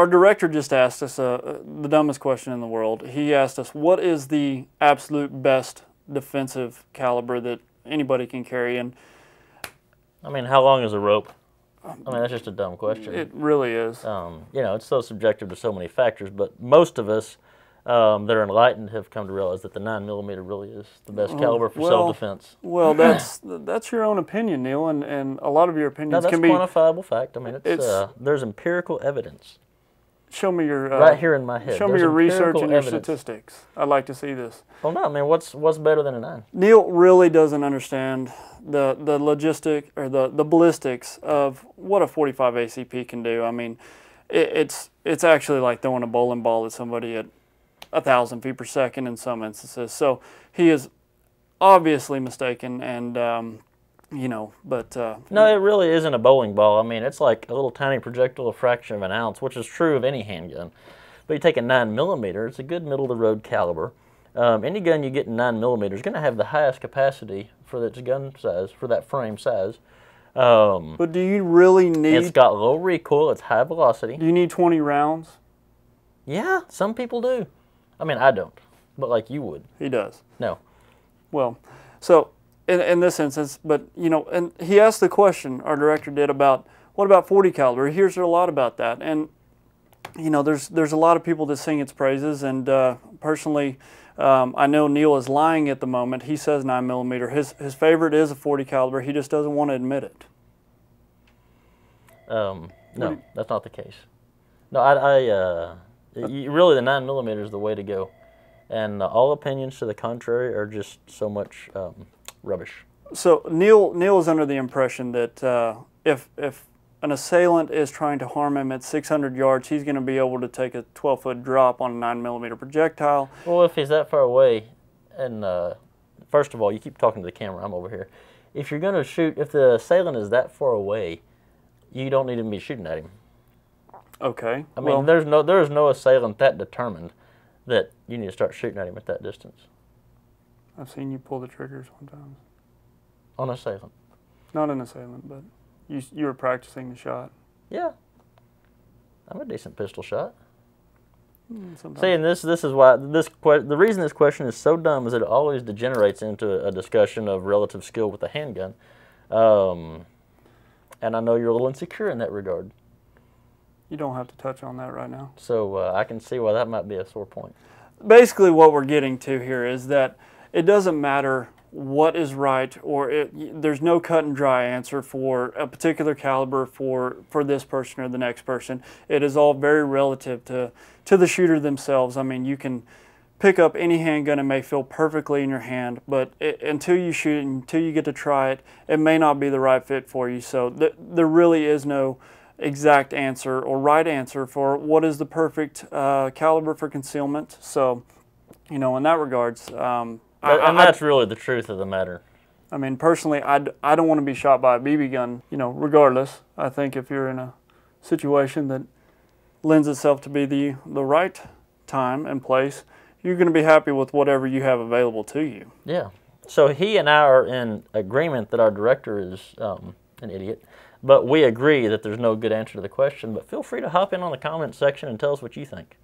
our director just asked us the dumbest question in the world. He asked us, what is the absolute best defensive caliber that anybody can carry? And I mean, how long is a rope? I mean, that's just a dumb question. It really is. You know, it's so subjective to so many factors, but most of us that are enlightened have come to realize that the 9mm really is the best caliber for self-defense. Well, that's your own opinion, Neil, and a lot of your opinions can be... No, that's quantifiable fact. I mean, there's empirical evidence. Show me your... right here in my head. Show me your research and your statistics. I'd like to see this. Well, no, I mean, what's better than a 9? Neil really doesn't understand the logistic or the ballistics of what a 45 ACP can do. I mean, it's actually like throwing a bowling ball at somebody at 1,000 feet per second in some instances. So he is obviously mistaken, and you know, but no, it really isn't a bowling ball. I mean, it's like a little tiny projectile, a fraction of an ounce, which is true of any handgun. But you take a 9mm, it's a good middle of the road caliber. Any gun you get in 9mm is going to have the highest capacity for its gun size, for that frame size. But do you really need... It's got low recoil, it's high velocity. Do you need 20 rounds? Yeah, some people do. I mean, I don't, but like you would. He does. No. Well, so in this instance, but you know, and he asked the question, our director did, about what about 40 caliber? He hears a lot about that, and you know, there's a lot of people that sing its praises, and personally, I know Neil is lying at the moment. He says 9mm. His favorite is a 40 caliber. He just doesn't want to admit it. No, that's not the case. No, really, the 9mm is the way to go, and all opinions to the contrary are just so much rubbish. So Neil is under the impression that if an assailant is trying to harm him at 600 yards, he's going to be able to take a 12-foot drop on a 9mm projectile. Well, if he's that far away, and first of all, you keep talking to the camera. I'm over here. If you're going to shoot, if the assailant is that far away, you don't need to be shooting at him. Okay. I mean, there's no assailant that determined that you need to start shooting at him at that distance. I've seen you pull the triggers sometimes. On an assailant. Not an assailant, but you were practicing the shot. Yeah. I'm a decent pistol shot. Sometimes. See, and this is why the reason this question is so dumb is that it always degenerates into a discussion of relative skill with a handgun, and I know you're a little insecure in that regard. You don't have to touch on that right now. So I can see why that might be a sore point. Basically, what we're getting to here is that it doesn't matter what is right, or there's no cut and dry answer for a particular caliber for this person or the next person. It is all very relative to the shooter themselves. I mean, you can pick up any handgun, it may feel perfectly in your hand, but until you shoot it, until you get to try it, it may not be the right fit for you. So there really is no exact answer or right answer for what is the perfect caliber for concealment. So, you know, in that regards, and that's really the truth of the matter. I mean, personally, I don't want to be shot by a BB gun, you know, regardless. I think if you're in a situation that lends itself to be the right time and place, you're going to be happy with whatever you have available to you. Yeah. So he and I are in agreement that our director is an idiot. But we agree that there's no good answer to the question. But feel free to hop in on the comment section and tell us what you think.